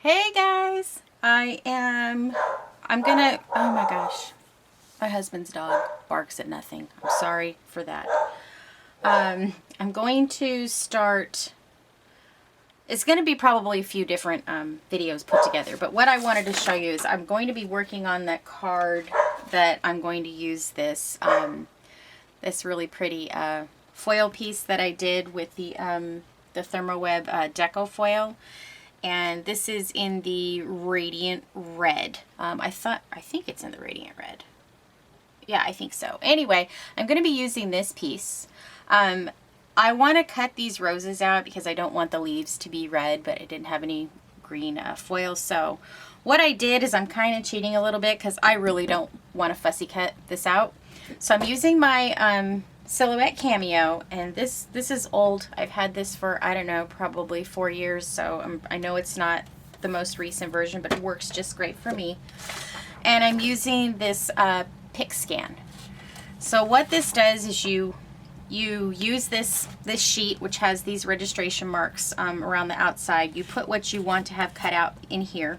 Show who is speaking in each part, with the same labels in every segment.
Speaker 1: Hey guys, I'm gonna, oh my gosh, my husband's dog barks at nothing. I'm sorry for that. I'm going to start, it's going to be probably a few different videos put together, but what I wanted to show you is I'm going to be working on that card that I'm going to use this, this really pretty foil piece that I did with the Thermoweb Deco Foil. And this is in the Radiant Red. I think it's in the Radiant Red. Yeah, I think so. Anyway, I'm going to be using this piece. I want to cut these roses out because I don't want the leaves to be red, but I didn't have any green foil. So what I did is I'm kind of cheating a little bit because I really don't want to fussy cut this out. So I'm using my Silhouette Cameo, and this is old. I've had this for, I don't know, probably 4 years, so I know it's not the most recent version, but it works just great for me. And I'm using this pick scan. So what this does is you use this sheet, which has these registration marks around the outside. You put what you want to have cut out in here.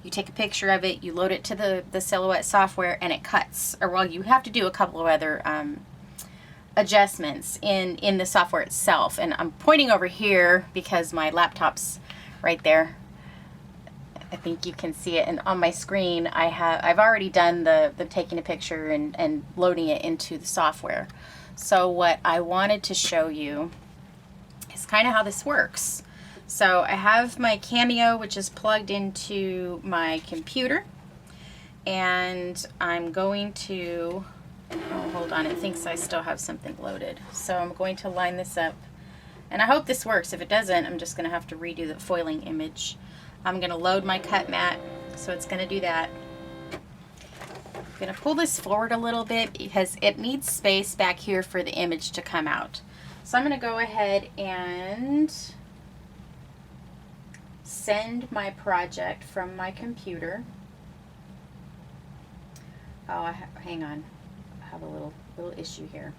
Speaker 1: You take a picture of it, you load it to the Silhouette software, and it cuts. Or, well, you have to do a couple of other adjustments in the software itself. And I'm pointing over here because my laptop's right there. I think you can see it, and on my screen I've already done the taking a picture and loading it into the software. So what I wanted to show you is kind of how this works. So I have my Cameo, which is plugged into my computer, and I'm going to, oh, hold on, it thinks I still have something loaded. So I'm going to line this up, and I hope this works. If it doesn't, I'm just going to have to redo the foiling image. I'm going to load my cut mat, so it's going to do that. I'm going to pull this forward a little bit because it needs space back here for the image to come out. So I'm going to go ahead and send my project from my computer. Oh, hang on. I have a little issue here.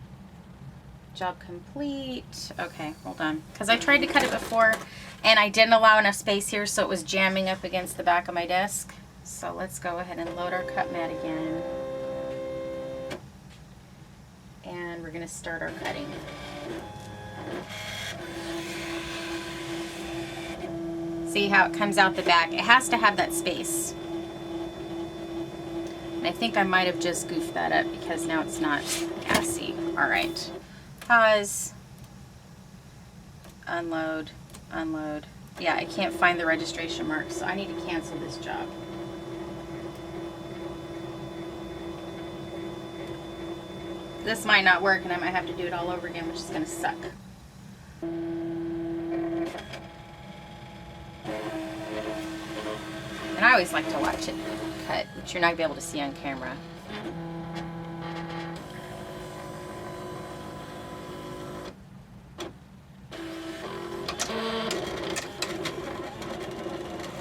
Speaker 1: Job complete. Okay, hold on. Because I tried to cut it before and I didn't allow enough space here, so it was jamming up against the back of my desk. So let's go ahead and load our cut mat again. And we're going to start our cutting. See how it comes out the back? It has to have that space. And I think I might have just goofed that up because now it's not gassy. Alright. Pause. Unload. Unload. Yeah, I can't find the registration mark, so I need to cancel this job. This might not work and I might have to do it all over again, which is going to suck. And I always like to watch it cut, which you're not going to be able to see on camera.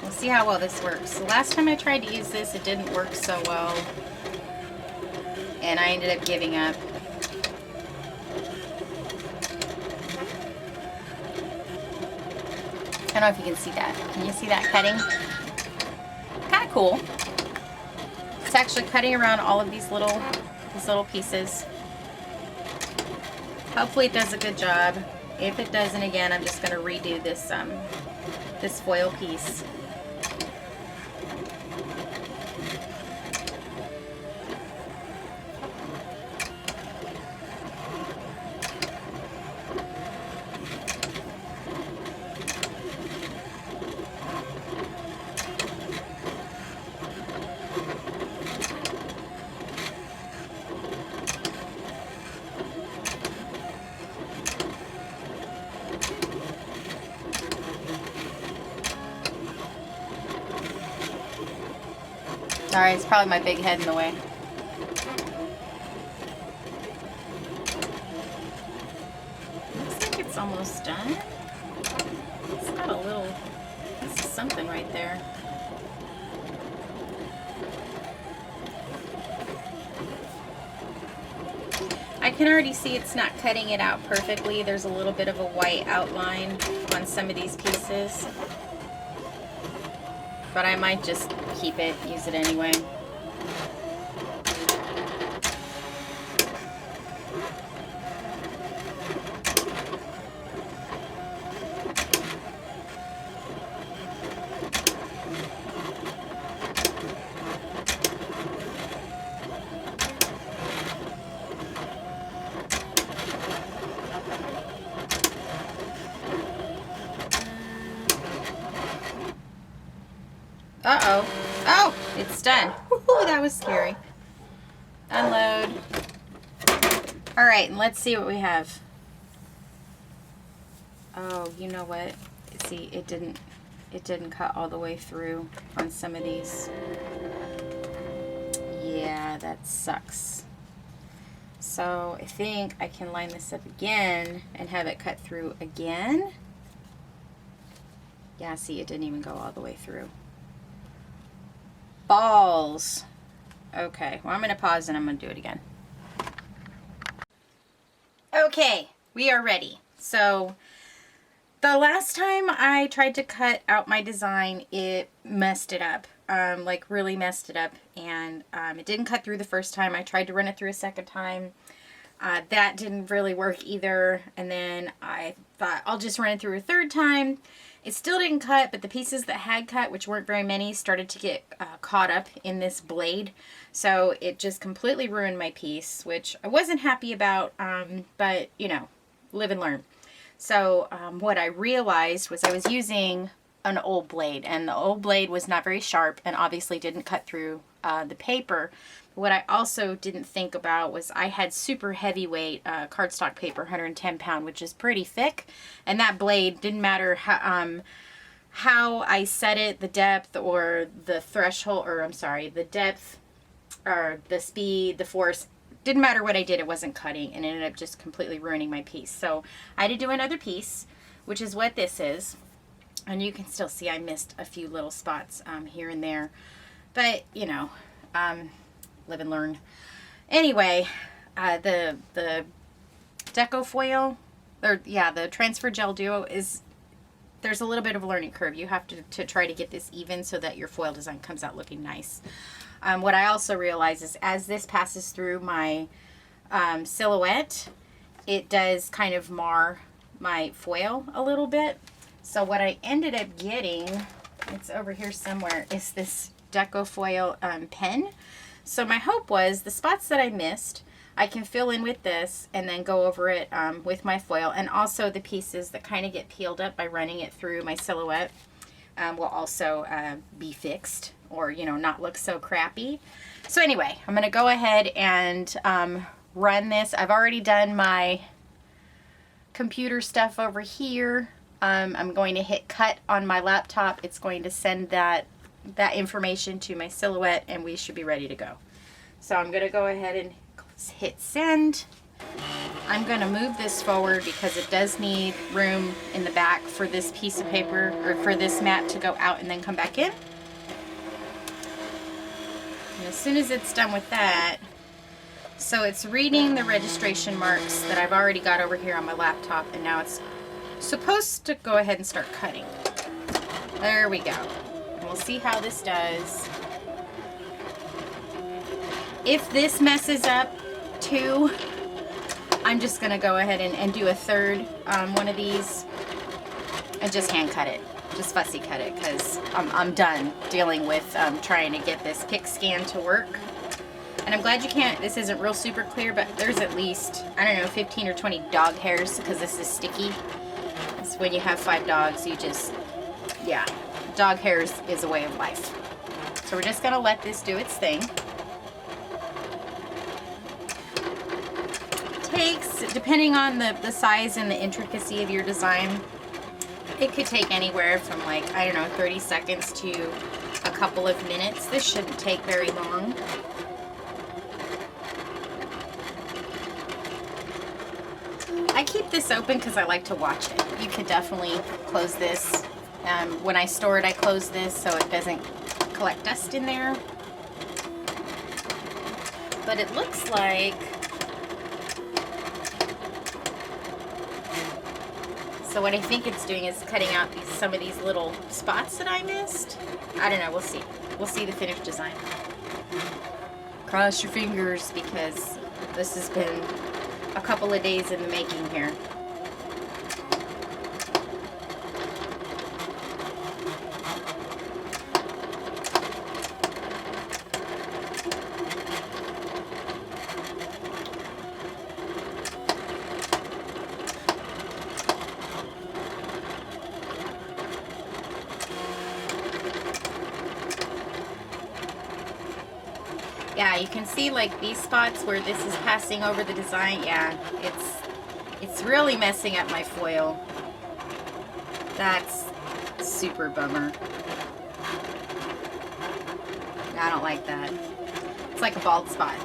Speaker 1: We'll see how well this works. The last time I tried to use this, it didn't work so well, and I ended up giving up. I don't know if you can see that. Can you see that cutting? Kind of cool. It's actually cutting around all of these little pieces. Hopefully it does a good job. If it doesn't, again, I'm just going to redo this this foil piece. Sorry, it's probably my big head in the way. Looks like it's almost done. It's got a little piece of something right there. I can already see it's not cutting it out perfectly. There's a little bit of a white outline on some of these pieces. but I might just keep it, use it anyway. Uh-oh. Oh, it's done. Woohoo, that was scary. Unload. All right, and let's see what we have. Oh, you know what? See, it didn't cut all the way through on some of these. Yeah, that sucks. So I think I can line this up again and have it cut through again. Yeah, see, it didn't even go all the way through. Balls. Okay, well, I'm going to pause and I'm going to do it again. Okay, we are ready. So the last time I tried to cut out my design, it messed it up. Like really messed it up, and it didn't cut through the first time. I tried to run it through a second time. That didn't really work either, and then I thought I'll just run it through a third time. It still didn't cut, but the pieces that had cut, which weren't very many, started to get caught up in this blade. So it just completely ruined my piece, which I wasn't happy about, but, you know, live and learn. So what I realized was I was using an old blade, and the old blade was not very sharp and obviously didn't cut through the paper. What I also didn't think about was I had super heavyweight cardstock paper, 110 pound, which is pretty thick, and that blade, didn't matter how I set it, the depth or the threshold, or I'm sorry, the depth or the speed, the force, didn't matter what I did, it wasn't cutting, and it ended up just completely ruining my piece. So I had to do another piece, which is what this is, and you can still see I missed a few little spots here and there, but you know, live and learn. Anyway, the Deco Foil, or yeah, the Transfer Gel Duo is, there's a little bit of a learning curve. You have to try to get this even so that your foil design comes out looking nice. What I also realize is as this passes through my silhouette, it does kind of mar my foil a little bit. So what I ended up getting, it's over here somewhere, is this Deco Foil pen. So my hope was the spots that I missed, I can fill in with this and then go over it with my foil, and also the pieces that kind of get peeled up by running it through my silhouette will also be fixed, or you know, not look so crappy. So anyway, I'm going to go ahead and run this. I've already done my computer stuff over here. I'm going to hit cut on my laptop. It's going to send that information to my silhouette, and we should be ready to go. So I'm going to go ahead and hit send. I'm going to move this forward because it does need room in the back for this piece of paper, or for this mat to go out and then come back in. And as soon as it's done with that, so it's reading the registration marks that I've already got over here on my laptop, and now it's supposed to go ahead and start cutting. There we go. And we'll see how this does. If this messes up too, I'm just going to go ahead and do a third one of these and just hand cut it. Just fussy cut it, because I'm done dealing with trying to get this pick scan to work. And I'm glad you can't, this isn't real super clear, but there's at least, I don't know, 15 or 20 dog hairs because this is sticky. It's when you have 5 dogs, you just, yeah, dog hairs is a way of life. So we're just going to let this do its thing. Takes, depending on the size and the intricacy of your design, it could take anywhere from, like, I don't know, 30 seconds to a couple of minutes. This shouldn't take very long. I keep this open because I like to watch it. You could definitely close this. When I store it, I close this so it doesn't collect dust in there. But it looks like, So what I think it's doing is cutting out some of these little spots that I missed. I don't know, we'll see. We'll see the finished design. Cross your fingers because this has been a couple of days in the making here. Yeah, you can see like these spots where this is passing over the design. Yeah, it's really messing up my foil. That's super bummer. I don't like that. It's like a bald spot.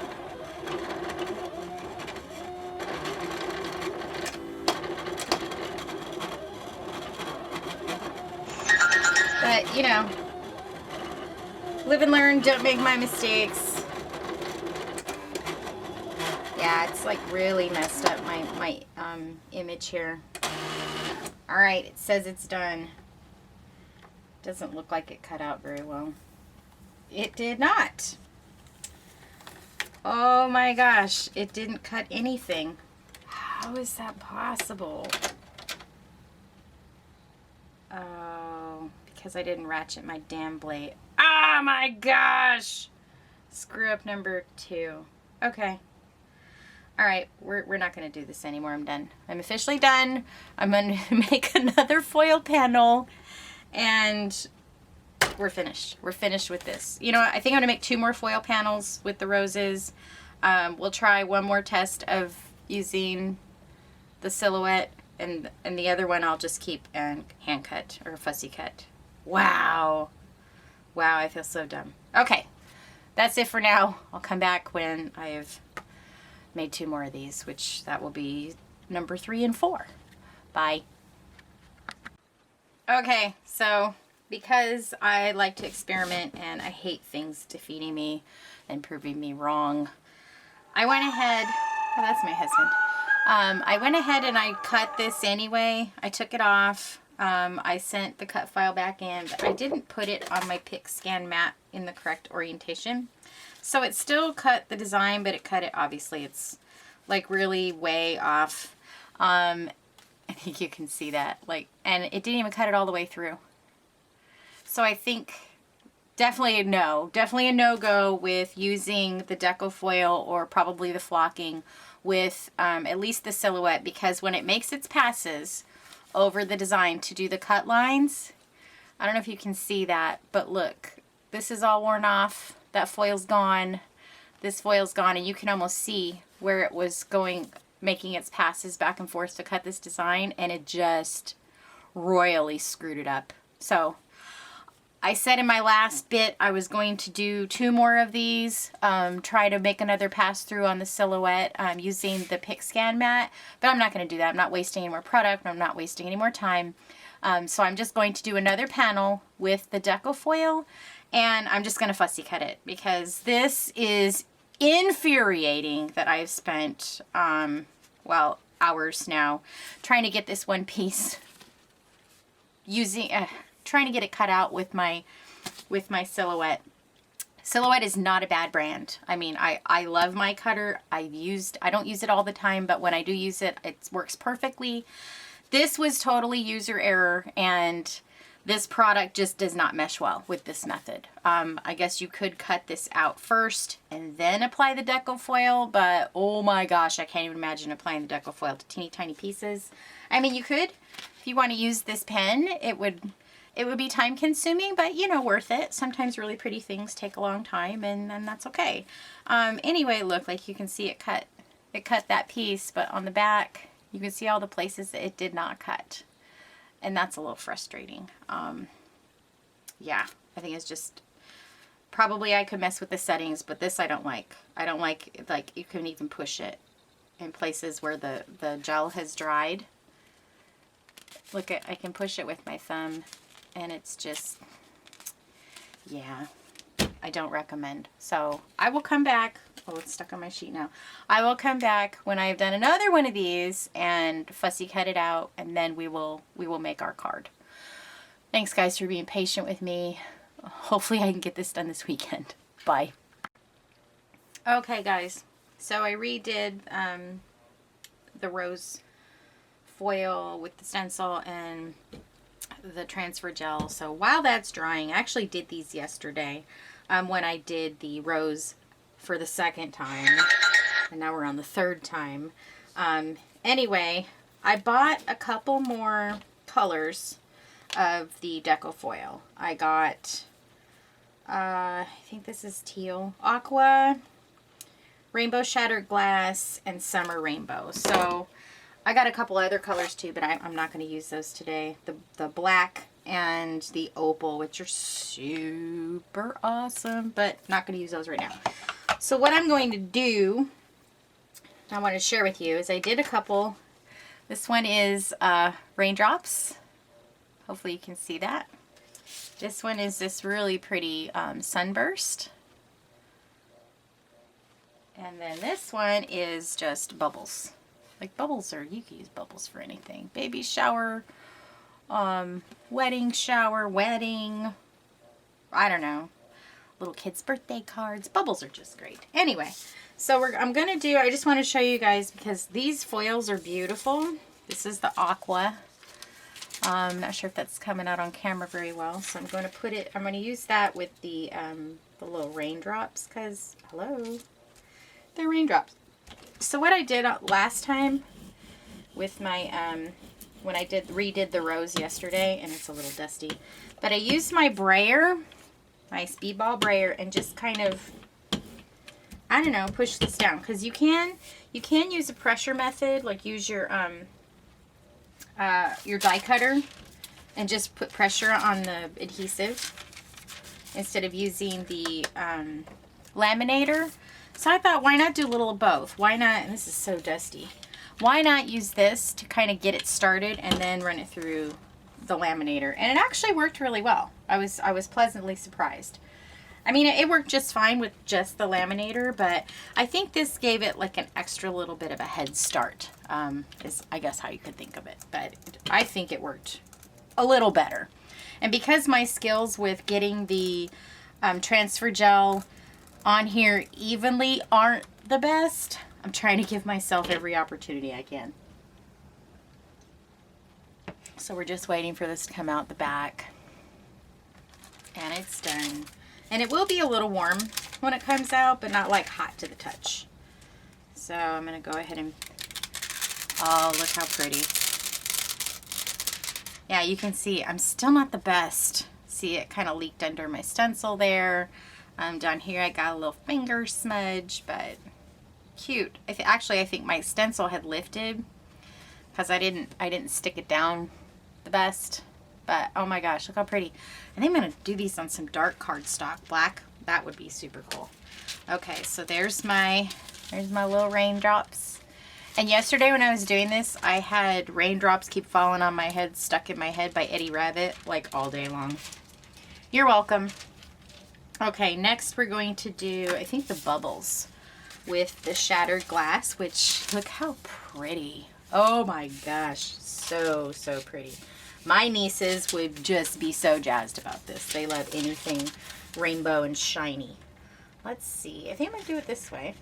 Speaker 1: But, you know, live and learn, don't make my mistakes. Yeah, it's like really messed up my image here. All right, it says it's done. Doesn't look like it cut out very well. It did not. Oh my gosh, it didn't cut anything. How is that possible? Oh, because I didn't ratchet my damn blade. Ah, my gosh! Screw up number 2. Okay. All right, we're not going to do this anymore. I'm done. I'm officially done. I'm going to make another foil panel, and we're finished. We're finished with this. You know what? I think I'm going to make 2 more foil panels with the roses. We'll try one more test of using the silhouette, and the other one I'll just keep and hand cut or fussy cut. Wow. Wow, I feel so dumb. Okay, that's it for now. I'll come back when I've made 2 more of these, which that will be number 3 and 4. Bye. Okay, so because I like to experiment and I hate things defeating me and proving me wrong, I went ahead, oh, that's my husband. I went ahead and I cut this anyway. I took it off. I sent the cut file back in, but I didn't put it on my pick scan mat in the correct orientation. So it still cut the design, but it cut it, obviously, it's like really way off. I think you can see that, like, and it didn't even cut it all the way through. So I think definitely a no-go with using the Deco Foil or probably the flocking with at least the silhouette, because when it makes its passes over the design to do the cut lines, I don't know if you can see that, but look, this is all worn off. That foil's gone. This foil's gone, and you can almost see where it was going, making its passes back and forth to cut this design, and it just royally screwed it up. So I said in my last bit I was going to do 2 more of these, try to make another pass through on the silhouette using the pick scan mat, but I'm not going to do that. I'm not wasting any more product. I'm not wasting any more time. So I'm just going to do another panel with the Deco Foil, and I'm just going to fussy cut it because this is infuriating that I've spent, well, hours now trying to get this one piece using, trying to get it cut out with my silhouette. Silhouette is not a bad brand. I mean, I love my cutter. I don't use it all the time, but when I do use it, it works perfectly. This was totally user error, and this product just does not mesh well with this method. I guess you could cut this out first and then apply the Deco Foil, but oh my gosh, I can't even imagine applying the Deco Foil to teeny tiny pieces. I mean, you could, if you want to use this pen, it would be time consuming, but you know, worth it. Sometimes really pretty things take a long time, and that's okay. Anyway, look, like you can see it cut that piece, but on the back, you can see all the places that it did not cut. And that's a little frustrating. Yeah, I think it's just, probably I could mess with the settings, but this I don't like. I don't like you can even push it in places where the gel has dried. Look, I can push it with my thumb, and it's just, yeah, I don't recommend. So I will come back Oh, it's stuck on my sheet now. I will come back when I have done another one of these and fussy cut it out, and then we will make our card. Thanks guys for being patient with me. Hopefully I can get this done this weekend. Bye. Okay guys, so I redid the rose foil with the stencil and the transfer gel. So while that's drying, I actually did these yesterday when I did the rose for the second time, and now we're on the third time. Anyway, I bought a couple more colors of the Deco Foil. I got, I think this is teal, aqua, rainbow shattered glass, and summer rainbow. So I got a couple other colors too, but I'm not going to use those today. The black and the opal, which are super awesome, but not going to use those right now. So what I'm going to do, I want to share with you, is I did a couple. This one is raindrops. Hopefully you can see that. This one is this really pretty sunburst. And then this one is just bubbles. Like bubbles, or you can use bubbles for anything. Baby shower, wedding shower, wedding, I don't know. Little kids' birthday cards. Bubbles are just great. Anyway, so I'm going to do, I just want to show you guys because these foils are beautiful. This is the aqua. I'm not sure if that's coming out on camera very well. So I'm going to put it, I'm going to use that with the little raindrops because, hello, they're raindrops. So what I did last time with my, when I redid the rose yesterday, and it's a little dusty, but I used my brayer, my speedball brayer, and just kind of, I don't know, push this down, because you can use a pressure method, like use your die cutter and just put pressure on the adhesive instead of using the laminator. So I thought, why not do a little of both? Why not, and this is so dusty, why not use this to kind of get it started and then run it through the laminator? And it actually worked really well. I was pleasantly surprised. I mean, it worked just fine with just the laminator, but I think this gave it like an extra little bit of a head start, is I guess how you could think of it. But I think it worked a little better. And because my skills with getting the transfer gel on here evenly aren't the best, I'm trying to give myself every opportunity I can. So we're just waiting for this to come out the back. And it's done. And it will be a little warm when it comes out, but not like hot to the touch. So I'm going to go ahead and, oh, look how pretty. Yeah, you can see I'm still not the best. See, it kind of leaked under my stencil there. Down here I got a little finger smudge, but cute. Actually, I think my stencil had lifted because I didn't stick it down the best. But oh my gosh, look how pretty. I think I'm going to do these on some dark cardstock, black. That would be super cool. Okay, so there's my little raindrops. And yesterday when I was doing this, I had Raindrops Keep Falling on My Head stuck in my head by Eddie Rabbit like all day long. You're welcome. Okay, next we're going to do, I think, the bubbles with the shattered glass, which look how pretty. Oh my gosh, so pretty. My nieces would just be so jazzed about this. They love anything rainbow and shiny. Let's see. I think I'm going to do it this way.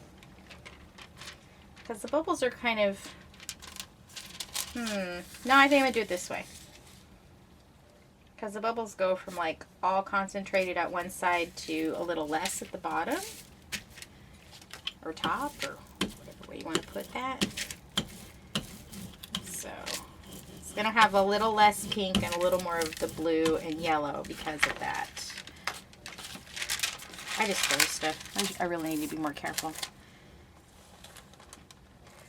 Speaker 1: Because the bubbles are kind of... No, I think I'm going to do it this way. Because the bubbles go from like all concentrated at one side to a little less at the bottom. Or top, or whatever way you want to put that. So... going to have a little less pink and a little more of the blue and yellow because of that. I just throw stuff. I really need to be more careful.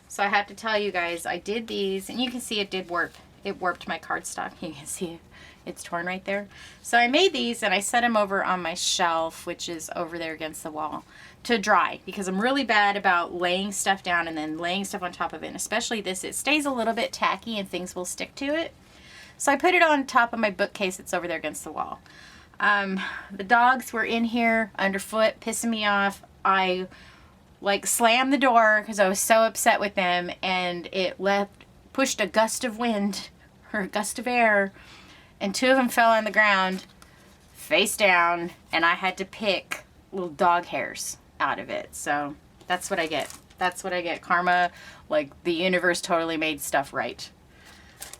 Speaker 1: So I have to tell you guys, I did these, and you can see it did warp. It warped my cardstock. You can see it's torn right there. So I made these and I set them over on my shelf, which is over there against the wall, to dry, because I'm really bad about laying stuff down and then laying stuff on top of it. And especially this, it stays a little bit tacky and things will stick to it. So I put it on top of my bookcase that's over there against the wall. The dogs were in here underfoot, pissing me off. I like slammed the door because I was so upset with them, and it pushed a gust of wind or a gust of air, and 2 of them fell on the ground face down, and I had to pick little dog hairs out of it. So that's what I get. That's what I get. Karma, like the universe totally made stuff right.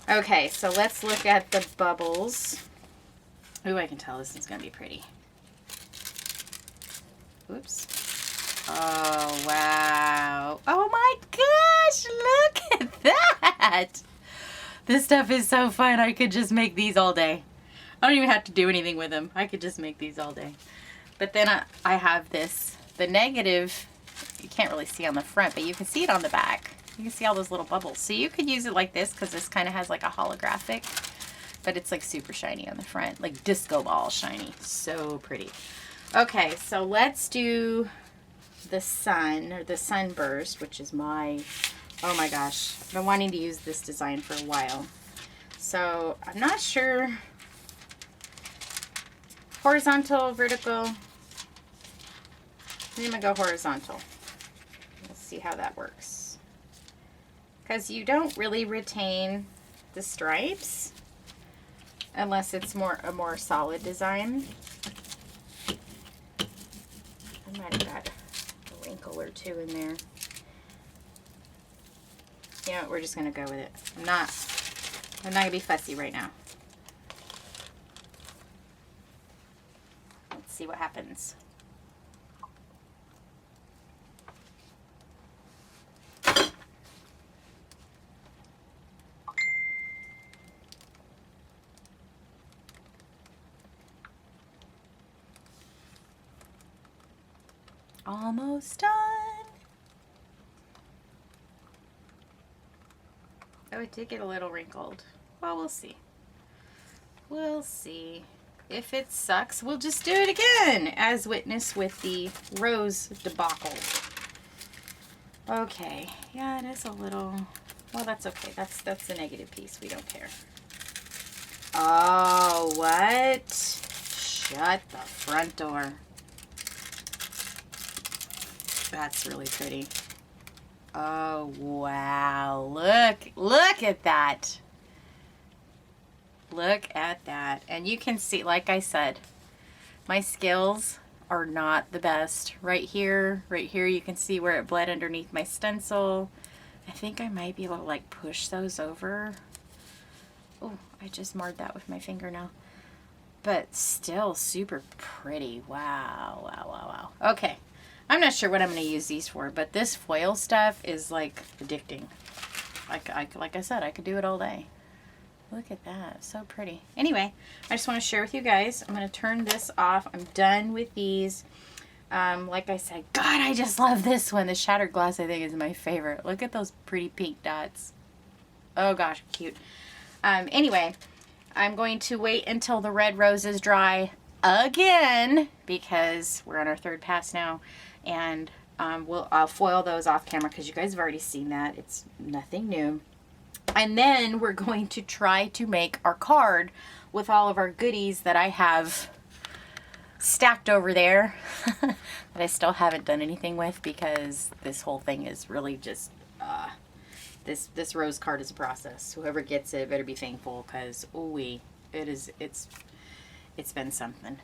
Speaker 1: Okay, so let's look at the bubbles. Ooh, I can tell this is going to be pretty. Oops. Oh, wow. Oh my gosh, look at that. This stuff is so fun. I could just make these all day. I don't even have to do anything with them. I could just make these all day. But then I have this, the negative, you can't really see on the front, but you can see it on the back. You can see all those little bubbles. So you could use it like this because this kind of has like a holographic, but it's like super shiny on the front, like disco ball shiny. So pretty. Okay, so let's do the sun, or the sunburst, which is my, oh my gosh, I've been wanting to use this design for a while. So I'm not sure, horizontal, vertical. I think I'm gonna go horizontal. Let's see how that works. Because you don't really retain the stripes unless it's a more solid design. I might have got a wrinkle or 2 in there. You know what, we're just gonna go with it. I'm not gonna be fussy right now. Let's see what happens. Almost done. Oh, it did get a little wrinkled. Well, we'll see. We'll see. If it sucks, we'll just do it again, as witnessed with the rose debacle. Okay. Yeah, it is a little... Well, that's okay. That's the negative piece. We don't care. Oh, what? Shut the front door. That's really pretty. Oh, wow. Look at that. Look at that. And you can see, like I said, my skills are not the best. Right here, you can see where it bled underneath my stencil. I think I might be able to like push those over. Oh, I just marred that with my finger now. But still super pretty. Wow, wow, wow, wow. Okay. I'm not sure what I'm going to use these for, but this foil stuff is like addicting. Like I said, I could do it all day. Look at that. So pretty. Anyway, I just want to share with you guys. I'm going to turn this off. I'm done with these. Like I said, God, I just love this one. The shattered glass, I think, is my favorite. Look at those pretty pink dots. Oh gosh, cute. Anyway, I'm going to wait until the red roses dry again because we're on our 3rd pass now. And I'll foil those off camera because you guys have already seen that. It's nothing new. And then we're going to try to make our card with all of our goodies that I have stacked over there that I still haven't done anything with because this whole thing is really just this rose card is a process. Whoever gets it better be thankful because it's been something.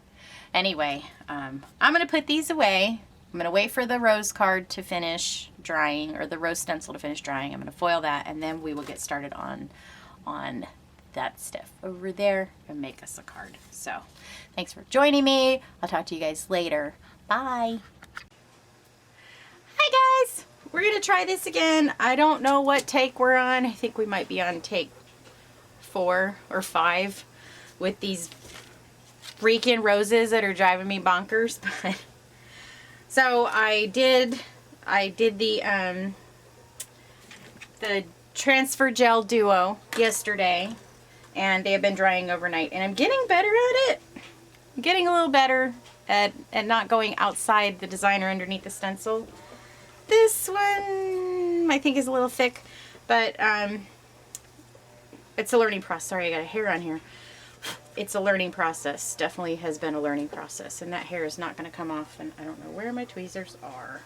Speaker 1: Anyway, I'm gonna put these away. I'm going to wait for the rose card to finish drying, or the rose stencil to finish drying. I'm going to foil that, and then we will get started on that stuff over there and make us a card. So, thanks for joining me. I'll talk to you guys later. Bye. Hi, guys. We're going to try this again. I don't know what take we're on. I think we might be on take 4 or 5 with these freaking roses that are driving me bonkers, but... So I did the transfer gel duo yesterday, and they have been drying overnight, and I'm getting better at it. I'm getting a little better at not going outside the design or underneath the stencil. This one I think is a little thick, but it's a learning process. Sorry, I got a hair on here. It's a learning process. Definitely has been a learning process. And that hair is not going to come off. And I don't know where my tweezers are.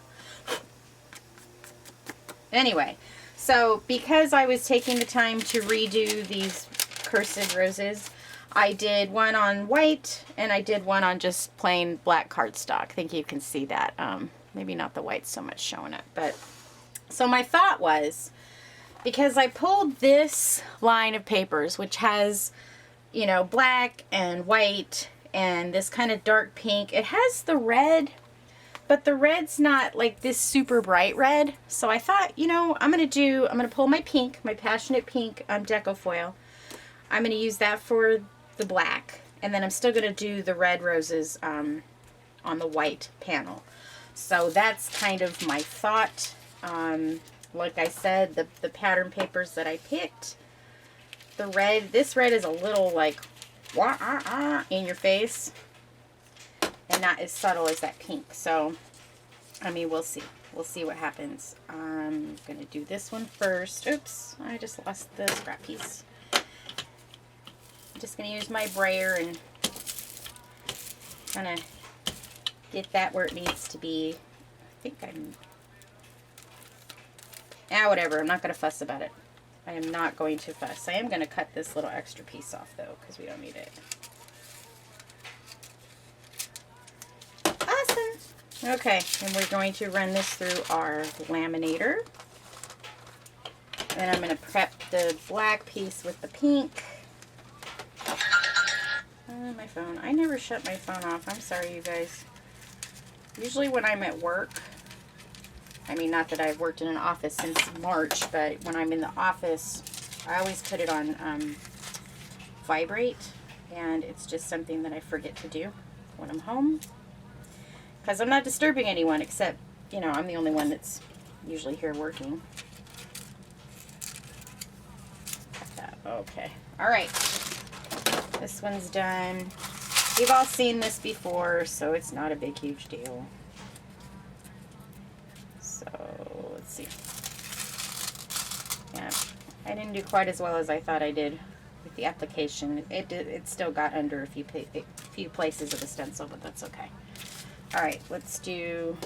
Speaker 1: Anyway, so because I was taking the time to redo these cursed roses, I did one on white and I did one on just plain black cardstock. I think you can see that. Maybe not the white so much showing up, but so my thought was, because I pulled this line of papers, which has, you know, black and white and this kind of dark pink. It has the red, but the red's not like this super bright red. So I thought, you know, I'm going to pull my pink, my Passionate Pink Deco Foil. I'm going to use that for the black. And then I'm still going to do the red roses on the white panel. So that's kind of my thought. Like I said, the pattern papers that I picked, the red, this red is a little like in your face and not as subtle as that pink. So, I mean, we'll see. We'll see what happens. I'm going to do this one first. Oops, I just lost the scrap piece. I'm just going to use my brayer and kind of get that where it needs to be. I think whatever. I'm not going to fuss about it. I am not going to fuss. I am going to cut this little extra piece off though, because we don't need it. Awesome. Okay, and we're going to run this through our laminator. And I'm going to prep the black piece with the pink. My phone. I never shut my phone off. I'm sorry, you guys. Usually when I'm at work, I mean, not that I've worked in an office since March, but when I'm in the office, I always put it on vibrate, and it's just something that I forget to do when I'm home, because I'm not disturbing anyone except, you know, I'm the only one that's usually here working. Okay. All right. This one's done. You've all seen this before, so it's not a big, huge deal. So, let's see. Yeah, I didn't do quite as well as I thought I did with the application. It still got under a few places of the stencil, but that's okay. All right, let's do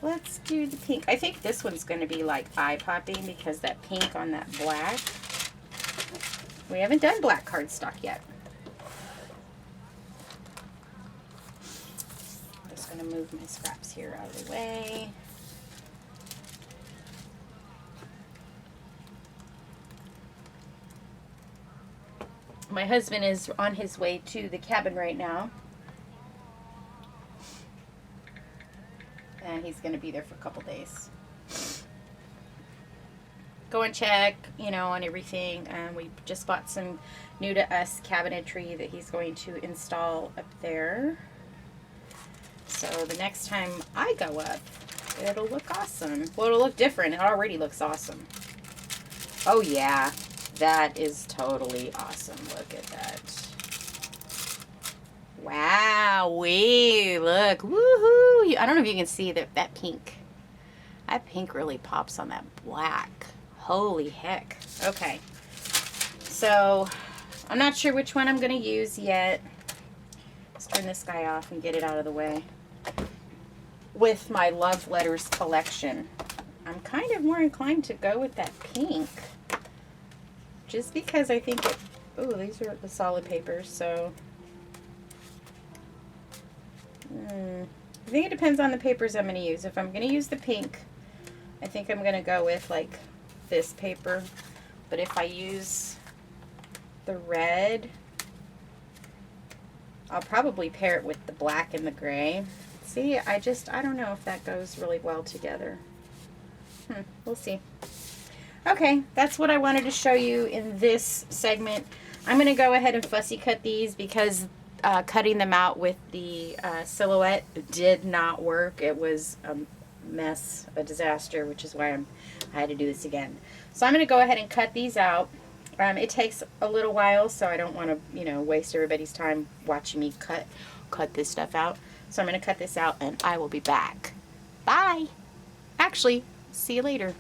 Speaker 1: the pink. I think this one's going to be like eye-popping because that pink on that black. We haven't done black cardstock yet. I'm just going to move my scraps here out of the way. My husband is on his way to the cabin right now. And he's going to be there for a couple days. Go and check, you know, on everything. And we just bought some new to us cabinetry that he's going to install up there. So the next time I go up, it'll look awesome. Well, it'll look different. It already looks awesome. Oh yeah, that is totally awesome. Look at that. Wow, look, woohoo! I don't know if you can see that pink. That pink really pops on that black. Holy heck. Okay. So, I'm not sure which one I'm going to use yet. Let's turn this guy off and get it out of the way. With my Love Letters collection, I'm kind of more inclined to go with that pink. Just because I think it... Oh, these are the solid papers, so... I think it depends on the papers I'm going to use. If I'm going to use the pink, I think I'm going to go with, like, this paper. But if I use the red, I'll probably pair it with the black and the gray. See, I don't know if that goes really well together. We'll see. Okay, that's what I wanted to show you in this segment. I'm going to go ahead and fussy cut these because cutting them out with the silhouette did not work. It was a mess, a disaster, which is why I had to do this again. So I'm going to go ahead and cut these out. It takes a little while, so I don't want to, you know, waste everybody's time watching me cut this stuff out. So I'm going to cut this out, and I will be back. Bye. Actually, see you later.